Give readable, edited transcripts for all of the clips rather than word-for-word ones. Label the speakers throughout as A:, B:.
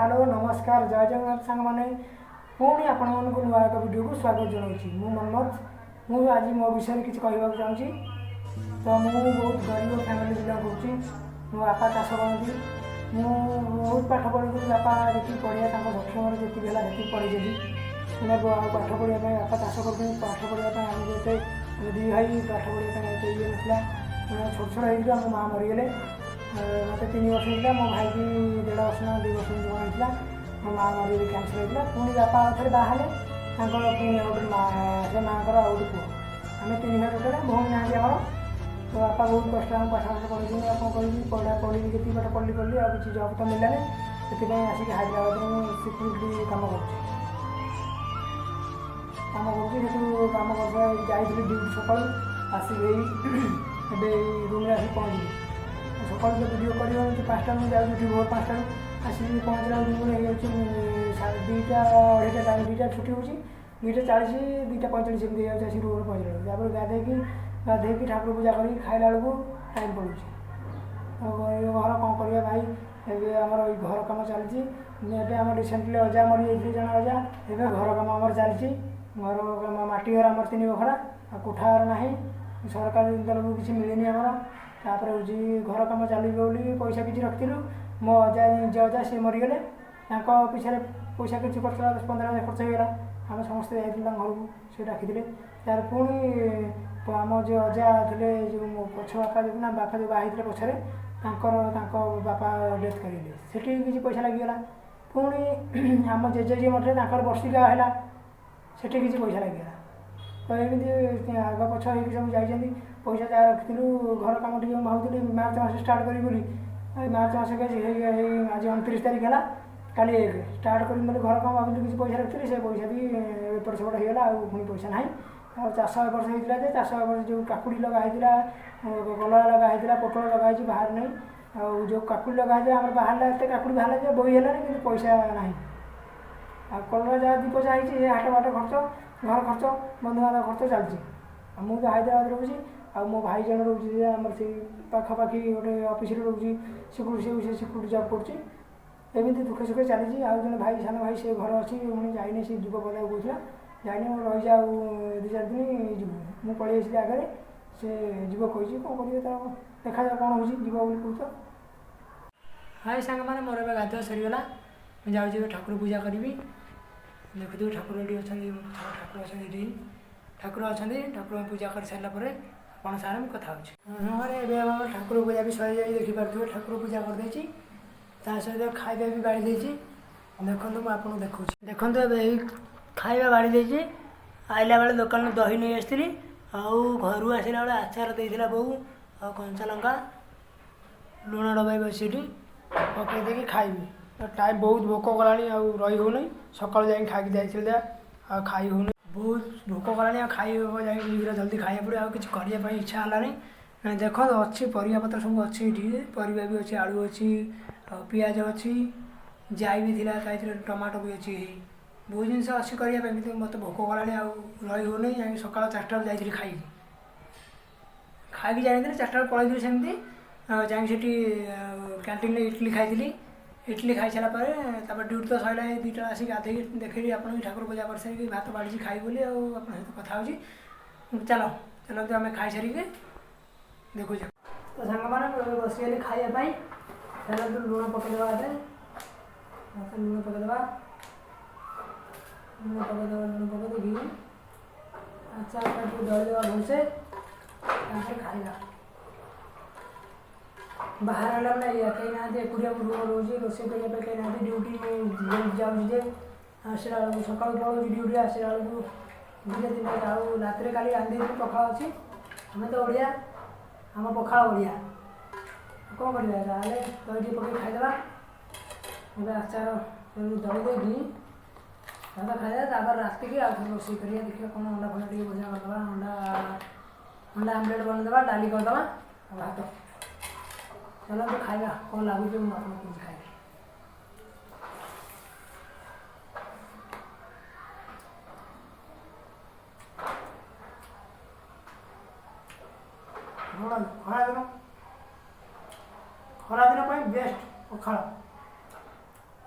A: Hello नमस्कार जय जगन्नाथ सांग मैंने पुणी आपण मानक नुआ एक वीडियो को स्वागत जनाऊँगी मु मनमत मु आज मो विषय किसी कहवाक चाहूँगी। तो मु बहुत गरीब फैमिली बिलंग करुँची। मो बापा चाष करती मु बहुत पाठ पढ़ी बापा जी पढ़िया सक्षम जी है पढ़ी पाठ पढ़ाई बापा चाष करते पाठ पढ़ाई आम गोटे दी भाई पाठ पढ़ाई ये ना छोट छोट हो माँ मरीगले मत 3 वर्ष होता मो भाई की 1.5 वर्ष ना 2 वर्ष होता मो माँ मरीगले कैंसर होता पुणी बापा थे बाहर पुणी गोटे माँ से माँ गोटे पुओ आम 3 भाई टोटल भौणी ना आमर तो बापा बहुत कष्ट आम पाठ पाठ पढ़ी कौन करी पढ़ा पढ़ी जी पाठ पढ़ी पढ़ी आ किसी जब तो मिलने से आसिक हैदराबाद सिक्यूरीटी कम कर काम कर ड्यूटी सका आसिक रूम आसिक पहुँचली सका जो वीडियो कर 5टा मुझे जाऊँगी भोर 5टा आसिक पहुँचला रूम दुईटा 2:30 टाइम 2टा छुट्टी हो 2:40 2:45 एमती जाऊँगी आसिक रूम पहुँचला गाधे ठाकुर पूजा कर खाला बेलू टाइम पड़ूँ घर कौन कर भाई एवं आमर घर कम चलती आम रिसेंटली अजा मरी जन अजा एवं घर कम आम चलती घर मटी घर आम 3 बखरा कोठा घर ना सरकार तरफ किसी मिलनी आमर तापर हूँ घर कम चलो पैसा किसी रखिलु मो अजा निज अजा सी मरीगले पिछले पैसा किसी खर्च 10-15 खर्च होगा आम समस्ते जाइए घर को सी डाकी तार पुणी आम जो अजा थे जो पछ बापा जो ना बापा जो बाहर पछरे बापा डेथ करेंगे से किसी पैसा लगिगला पुणी आम जेजे जी मठे वर्षिका है से किसी पैसा लगिगला तो एमती आग पछ हो सब जाइए पैसा जहाँ रखिलु घर कम टी भावुली मार्च मस स्टार्ट करी मार्च मस आज 29 तारीख है काली 1 स्टार्ट कर घर कम भावुली किसी पैसा रखी से पैसा भी एपट सेपट होगा आनी पैसा ना चाष वर्ष होता है चाष वर्ष जो काकुड़ी लगाई कलरा लगाई पोटल लगाई बाहर नहीं जो काकुड़ी लगाई आम बाहर एत काकुड़ी बाहर बोई है कि पैसा ना कलरा जहाँ 2 पैसा है हाट बाट खर्च घर खर्च बंधुबान्धव खर्च चलती मुझे हैदराबाद रोचे आ मो भाई जन रोचे आम से पाखापाखि गोटे ऑफिस रोचे सिक्यूरीटी सिक्यूरीटी जॉब करमती दुखे सुखे चली आने भाई सान भाई से घर अच्छी जाइने से जुग पदा कहला जाइने रही जा 2-4 दिन जीव मुझे पलि आसी आगे से जीव कही कौन करेंगे देखा जा कौन हो जीव कह हाय सांग मैंने मोर गाधुआ सरीगला मुझे जाऊँगी ठाकुर पूजा करी देखु ठाकुर ये ठाकुर अच्छे ठाकुर अच्छा ठाकुर पूजा कर सारापर आप सारे कथा हो ठाकुर पूजा भी सरी जाए देखिपे ठाकुर पूजा करदे सहित खाଇବା भी बाड़ी देखु मुझे आपको देखा देखु खाଇବା बाड़ी देती आइला बेले दुकान दही नहीं आसती घर आसला बेले आचार देता बो आ कंचा लंका लुण डबाई बस पकईदे खाइबी टाइम बहुत भोक गला रही हो सका जा खाई जाइए खाई हो बहुत भोक गला खाई शीघ्र जल्दी खाया पड़े आ किसी करने इच्छा है देख अच्छी परिया पत्र सब अच्छी परिया भी अच्छी आलू अच्छी पियाज अच्छी जाई भी थी टमाटो भी अच्छी बहुत जिन अच्छी करने मत भोक गला रही हो जा सका 4टा जाइए खाई जानी 4टा पलैली सेमती जाकि कैंटीन इडली खाई इडली खाई सारापर ड्यूटी तो सैला 2टा आसिक गाधे देखी आप ठाकुर पूजा कर सारी भात बाढ़ी खाई बोली आप सहित कथा हो चलो चलते आम खाई सारिक देखु तो सांग मैंने बसगली खायापी चलो लुण पकईदे लुण पकईदे लुण पकईदे अच्छा दलिदेवा भलसे खाइबा बाहर आला ना कहीं ना एकुटिया रूम रोचे रोसे करने कहीं ना ड्यूटी जाऊँजे आसला बेलू सका पड़ो ड्यूटी आसला बेलू 2-3 जाऊ रात काली रांधि पखाड़ अच्छी आम तो ओडिया आम पखाड़ ओडिया कौन करवा दही पकड़ खाईदे आचार दही देगी भात खाईदे रात की रोसे कर देखिए कौन अंडा फंडा टे भजा करदे अंडा आमलेट बनईदे डाली करदे भात चलो तो खाइबा कौन लगुच खाए खरा दिन बेस्ट पखाड़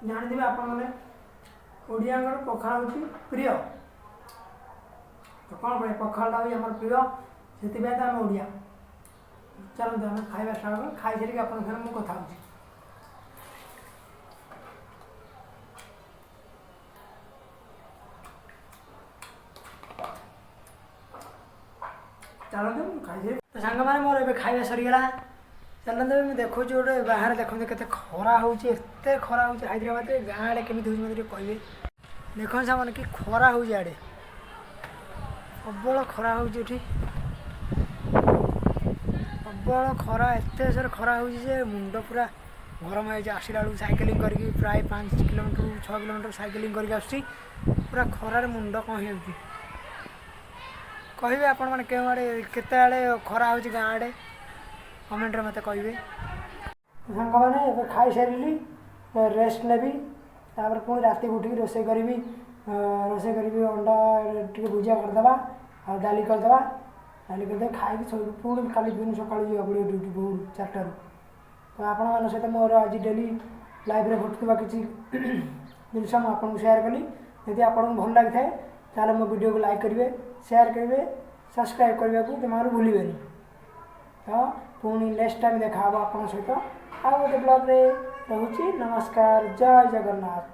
A: ଜାଣିଥିବେ ଆପଣମାନେ ଓଡ଼ିଆଙ୍କର ପଖାଳ ହେଉଛି ପ୍ରିୟ। ତ କ'ଣ କରିବା ପଖାଳଟା ହେଉଛି ଆମର ପ୍ରିୟ, ସେଥିପାଇଁ ତ ଆମେ ଓଡ଼ିଆ। ଚାଲନ୍ତୁ ଆମେ ଖାଇବା ଷ୍ଟାର୍ଟ କରିବା। ଖାଇସାରିକି ଆପଣଙ୍କ ସାଙ୍ଗରେ ମୁଁ କଥା ହେଉଛି। ଚାଲନ୍ତୁ ମୁଁ ଖାଇସାରି ତ ସାଙ୍ଗମାନେ ମୋର ଏବେ ଖାଇବା ସରିଗଲା। ଚାଲନ୍ତୁ ମୁଁ ଦେଖୁଛି ଗୋଟେ ବାହାରେ ଦେଖନ୍ତୁ କେତେ ଖରା ହେଉଛି, ଏତେ ଖରା ହେଉଛି ହାଇଦ୍ରାବାଦରେ। ଗାଁ ଆଡ଼େ କେମିତି ହେଉଛି ମୋତେ ଟିକେ କହିବେ। ଦେଖନ୍ତୁ ସାଙ୍ଗମାନେ କି ଖରା ହେଉଛି ଆଡ଼େ, ପ୍ରବଳ ଖରା ହେଉଛି ଏଠି, ପ୍ରବଳ ଖରା, ଏତେ ଜୋରେ ଖରା ହେଉଛି ଯେ ମୁଣ୍ଡ ପୁରା ଗରମ ହେଇଯାଇଛି। ଆସିଲା ବେଳକୁ ସାଇକେଲିଂ କରିକି ପ୍ରାୟ 5 କିଲୋମିଟର 6 କିଲୋମିଟର ସାଇକେଲିଂ କରିକି ଆସୁଛି, ପୁରା ଖରାରେ ମୁଣ୍ଡ କ'ଣ ହେଇଯାଉଛି। କହିବେ ଆପଣମାନେ କେଉଁ ଆଡ଼େ କେତେ ଆଡ଼େ ଖରା ହେଉଛି ଗାଁ ଆଡ଼େ କମେଣ୍ଟରେ ମୋତେ କହିବେ। ସାଙ୍ଗମାନେ ଏବେ ଖାଇସାରିଲି, ରେଷ୍ଟ ନେବି, ତାପରେ ପୁଣି ରାତିକୁ ଉଠିକି ରୋଷେଇ କରିବି। ଅଣ୍ଡା ଟିକେ ଭୁଜିଆ କରିଦେବା ଆଉ ଡାଲି କରିଦେବା। ଡାଲି କରିଦେବା ଖାଇକି ଶୋଇବୁ। ପୁଣି କାଲି ଦିନ ସକାଳୁ ଯିବାକୁ ପଡ଼ିବ ଡ୍ୟୁଟି ଭୋର 4ଟାରୁ। ତ ଆପଣମାନଙ୍କ ସହିତ ମୋର ଆଜି ଡେଲି ଲାଇଫ୍ରେ ଘଟୁଥିବା କିଛି ଜିନିଷ ମୁଁ ଆପଣଙ୍କୁ ସେୟାର କଲି। ଯଦି ଆପଣଙ୍କୁ ଭଲ ଲାଗିଥାଏ ତାହେଲେ ମୋ ଭିଡ଼ିଓକୁ ଲାଇକ୍ କରିବେ, ସେୟାର କରିବେ, ସବସ୍କ୍ରାଇବ୍ କରିବାକୁ ଜମାରୁ ଭୁଲିବେନି। ତ ପୁଣି ନେକ୍ସଟ ଟାଇମ୍ ଦେଖା ହେବ ଆପଣଙ୍କ ସହିତ ଆଉ ଗୋଟେ ବ୍ଲଗ୍ରେ। ରହୁଛି, ନମସ୍କାର, ଜୟ ଜଗନ୍ନାଥ।